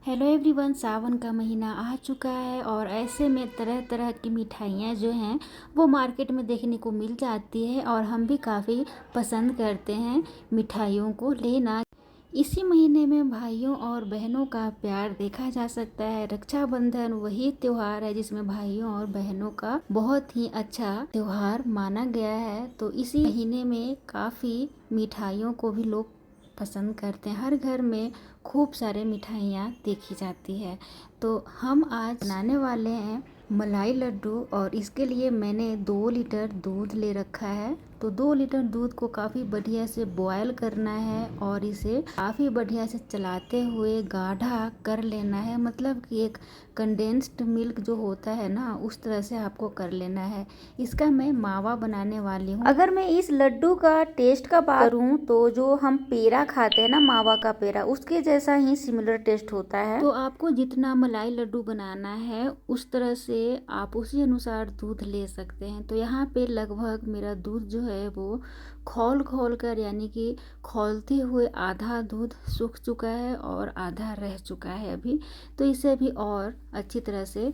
Hello everyone, सावन का महीना आ चुका है और ऐसे में तरह तरह की मिठाइयाँ जो हैं वो मार्केट में देखने को मिल जाती है और हम भी काफ़ी पसंद करते हैं मिठाइयों को लेना। इसी महीने में भाइयों और बहनों का प्यार देखा जा सकता है। रक्षाबंधन वही त्योहार है जिसमें भाइयों और बहनों का बहुत ही अच्छा त्योहार माना गया है। तो इसी महीने में काफ़ी मिठाइयों को भी लोग पसंद करते हैं। हर घर में खूब सारे मिठाइयाँ देखी जाती है। तो हम आज बनाने वाले हैं मलाई लड्डू और इसके लिए मैंने 2 लीटर दूध ले रखा है। तो 2 लीटर दूध को काफ़ी बढ़िया से बॉयल करना है और इसे काफ़ी बढ़िया से चलाते हुए गाढ़ा कर लेना है। मतलब कि एक कंडेंस्ड मिल्क जो होता है ना, उस तरह से आपको कर लेना है। इसका मैं मावा बनाने वाली हूँ। अगर मैं इस लड्डू का टेस्ट का बात करूँ तो जो हम पेड़ा खाते हैं ना, मावा का पेड़ा, उसके जैसा ही सिमिलर टेस्ट होता है। तो आपको जितना मलाई लड्डू बनाना है उस तरह से आप उसी अनुसार दूध ले सकते हैं। तो यहाँ पे लगभग मेरा दूध जो है वो खौल कर, यानी कि खौलते हुए आधा दूध सूख चुका है और आधा रह चुका है अभी। तो इसे अभी और अच्छी तरह से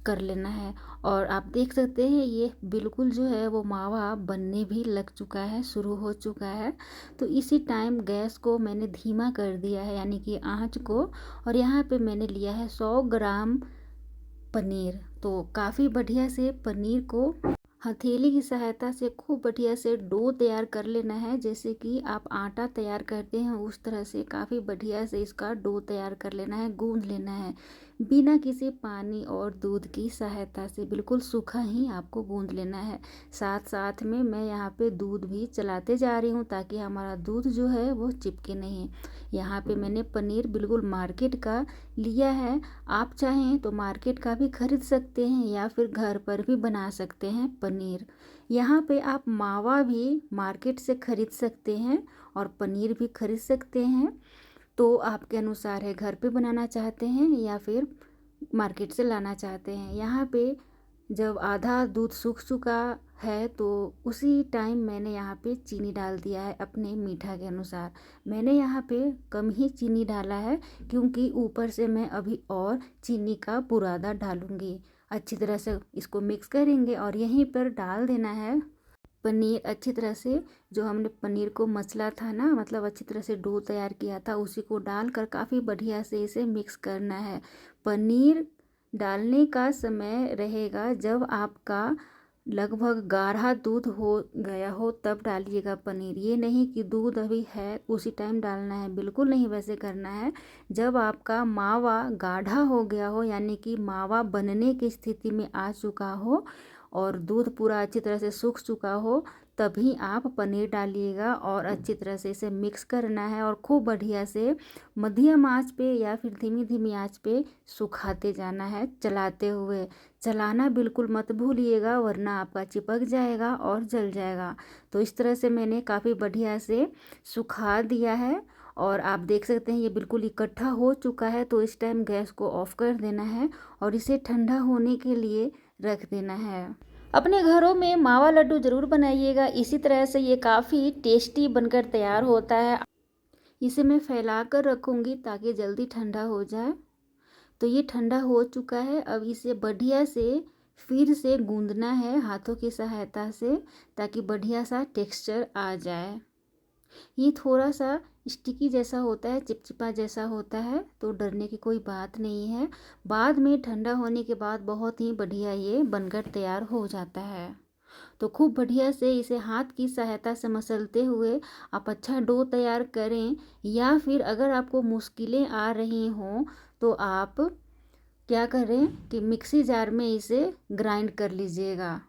कर लेना है। और आप देख सकते हैं ये बिल्कुल जो है वो मावा बनने भी लग चुका है, शुरू हो चुका है। तो इसी टाइम गैस को मैंने धीमा कर दिया है, यानी कि आंच को। और यहाँ पे मैंने लिया है 100 ग्राम पनीर। तो काफ़ी बढ़िया से पनीर को हथेली की सहायता से खूब बढ़िया से डो तैयार कर लेना है। जैसे कि आप आटा तैयार करते हैं उस तरह से काफ़ी बढ़िया से इसका डो तैयार कर लेना है, गूंद लेना है बिना किसी पानी और दूध की सहायता से। बिल्कुल सूखा ही आपको गूंद लेना है। साथ साथ में मैं यहाँ पे दूध भी चलाते जा रही हूँ ताकि हमारा दूध जो है वो चिपके नहीं। यहाँ पे मैंने पनीर बिल्कुल मार्केट का लिया है। आप चाहें तो मार्केट का भी खरीद सकते हैं या फिर घर पर भी बना सकते हैं पनीर। यहाँ पे आप मावा भी मार्केट से खरीद सकते हैं और पनीर भी खरीद सकते हैं। तो आपके अनुसार है, घर पे बनाना चाहते हैं या फिर मार्केट से लाना चाहते हैं। यहाँ पे जब आधा दूध सूख चुका है तो उसी टाइम मैंने यहाँ पे चीनी डाल दिया है अपने मीठा के अनुसार। मैंने यहाँ पे कम ही चीनी डाला है क्योंकि ऊपर से मैं अभी और चीनी का बुरादा डालूंगी। अच्छी तरह से इसको मिक्स करेंगे और यहीं पर डाल देना है पनीर। अच्छी तरह से जो हमने पनीर को मसला था ना, मतलब अच्छी तरह से डो तैयार किया था, उसी को डालकर काफ़ी बढ़िया से इसे मिक्स करना है। पनीर डालने का समय रहेगा जब आपका लगभग गाढ़ा दूध हो गया हो, तब डालिएगा पनीर। ये नहीं कि दूध अभी है उसी टाइम डालना है, बिल्कुल नहीं वैसे करना है। जब आपका मावा गाढ़ा हो गया हो, यानी कि मावा बनने की स्थिति में आ चुका हो और दूध पूरा अच्छी तरह से सूख चुका हो, तभी आप पनीर डालिएगा और अच्छी तरह से इसे मिक्स करना है और खूब बढ़िया से मध्यम आंच पे या फिर धीमी धीमी आंच पे सुखाते जाना है चलाते हुए। चलाना बिल्कुल मत भूलिएगा वरना आपका चिपक जाएगा और जल जाएगा। तो इस तरह से मैंने काफ़ी बढ़िया से सुखा दिया है और आप देख सकते हैं ये बिल्कुल इकट्ठा हो चुका है। तो इस टाइम गैस को ऑफ कर देना है और इसे ठंडा होने के लिए रख देना है। अपने घरों में मावा लड्डू ज़रूर बनाइएगा। इसी तरह से ये काफ़ी टेस्टी बनकर तैयार होता है। इसे मैं फैला कर रखूँगी ताकि जल्दी ठंडा हो जाए। तो ये ठंडा हो चुका है। अब इसे बढ़िया से फिर से गूंदना है हाथों की सहायता से ताकि बढ़िया सा टेक्सचर आ जाए। ये थोड़ा सा स्टिकी जैसा होता है, चिपचिपा जैसा होता है, तो डरने की कोई बात नहीं है। बाद में ठंडा होने के बाद बहुत ही बढ़िया ये बनकर तैयार हो जाता है। तो खूब बढ़िया से इसे हाथ की सहायता से मसलते हुए आप अच्छा डो तैयार करें। या फिर अगर आपको मुश्किलें आ रही हों तो आप क्या करें कि मिक्सी जार में इसे ग्राइंड कर लीजिएगा,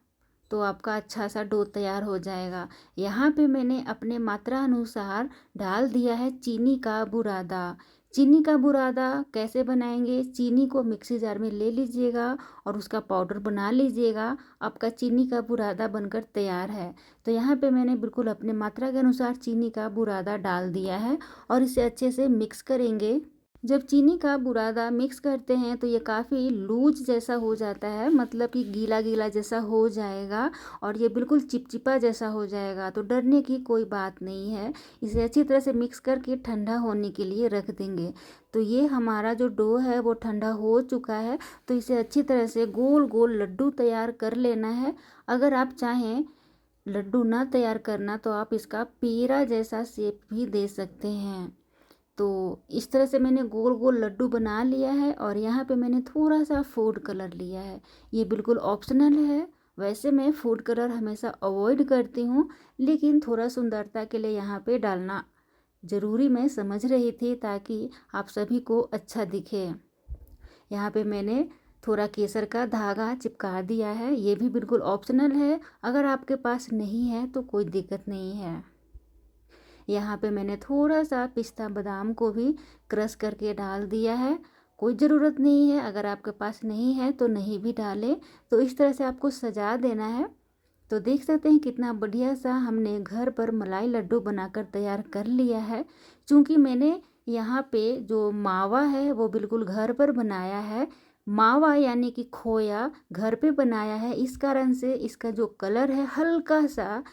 तो आपका अच्छा सा डो तैयार हो जाएगा। यहाँ पे मैंने अपने मात्रा अनुसार डाल दिया है चीनी का बुरादा। चीनी का बुरादा कैसे बनाएंगे, चीनी को मिक्सी जार में ले लीजिएगा और उसका पाउडर बना लीजिएगा। आपका चीनी का बुरादा बनकर तैयार है। तो यहाँ पे मैंने बिल्कुल अपने मात्रा के अनुसार चीनी का बुरादा डाल दिया है और इसे अच्छे से मिक्स करेंगे। जब चीनी का बुरादा मिक्स करते हैं तो ये काफ़ी लूज जैसा हो जाता है, मतलब कि गीला गीला जैसा हो जाएगा और ये बिल्कुल चिपचिपा जैसा हो जाएगा। तो डरने की कोई बात नहीं है। इसे अच्छी तरह से मिक्स करके ठंडा होने के लिए रख देंगे। तो ये हमारा जो डो है वो ठंडा हो चुका है। तो इसे अच्छी तरह से गोल गोल लड्डू तैयार कर लेना है। अगर आप चाहें लड्डू ना तैयार करना तो आप इसका पेड़ा जैसा शेप भी दे सकते हैं। तो इस तरह से मैंने गोल गोल लड्डू बना लिया है और यहाँ पे मैंने थोड़ा सा फूड कलर लिया है। ये बिल्कुल ऑप्शनल है। वैसे मैं फूड कलर हमेशा अवॉइड करती हूँ, लेकिन थोड़ा सुंदरता के लिए यहाँ पे डालना ज़रूरी मैं समझ रही थी ताकि आप सभी को अच्छा दिखे। यहाँ पे मैंने थोड़ा केसर का धागा चिपका दिया है। ये भी बिल्कुल ऑप्शनल है, अगर आपके पास नहीं है तो कोई दिक्कत नहीं है। यहाँ पे मैंने थोड़ा सा पिस्ता बादाम को भी क्रश करके डाल दिया है। कोई ज़रूरत नहीं है, अगर आपके पास नहीं है तो नहीं भी डालें। तो इस तरह से आपको सजा देना है। तो देख सकते हैं कितना बढ़िया सा हमने घर पर मलाई लड्डू बनाकर तैयार कर लिया है। क्योंकि मैंने यहाँ पे जो मावा है वो बिल्कुल घर पर बनाया है। मावा यानी कि खोया घर पे बनाया है, इस कारण से इसका जो कलर है हल्का सा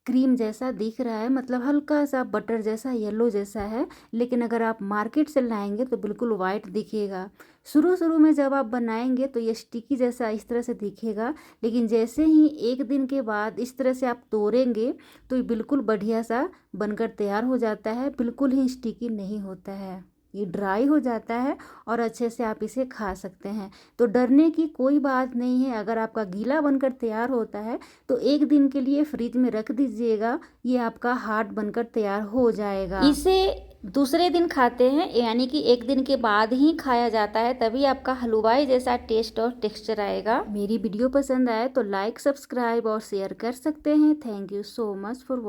क्रीम जैसा दिख रहा है, मतलब हल्का सा बटर जैसा येलो जैसा है। लेकिन अगर आप मार्केट से लाएंगे तो बिल्कुल वाइट दिखेगा। शुरू शुरू में जब आप बनाएंगे तो ये स्टिकी जैसा इस तरह से दिखेगा, लेकिन जैसे ही एक दिन के बाद इस तरह से आप तोड़ेंगे तो ये बिल्कुल बढ़िया सा बनकर तैयार हो जाता है। बिल्कुल ही स्टिकी नहीं होता है, ये ड्राई हो जाता है और अच्छे से आप इसे खा सकते हैं। तो डरने की कोई बात नहीं है। अगर आपका गीला बनकर तैयार होता है तो एक दिन के लिए फ्रिज में रख दीजिएगा, ये आपका हार्ड बनकर तैयार हो जाएगा। इसे दूसरे दिन खाते हैं, यानी कि एक दिन के बाद ही खाया जाता है, तभी आपका हलवाई जैसा टेस्ट और टेक्सचर आएगा। मेरी वीडियो पसंद आए तो लाइक, सब्सक्राइब और शेयर कर सकते हैं। Thank you so much for watching.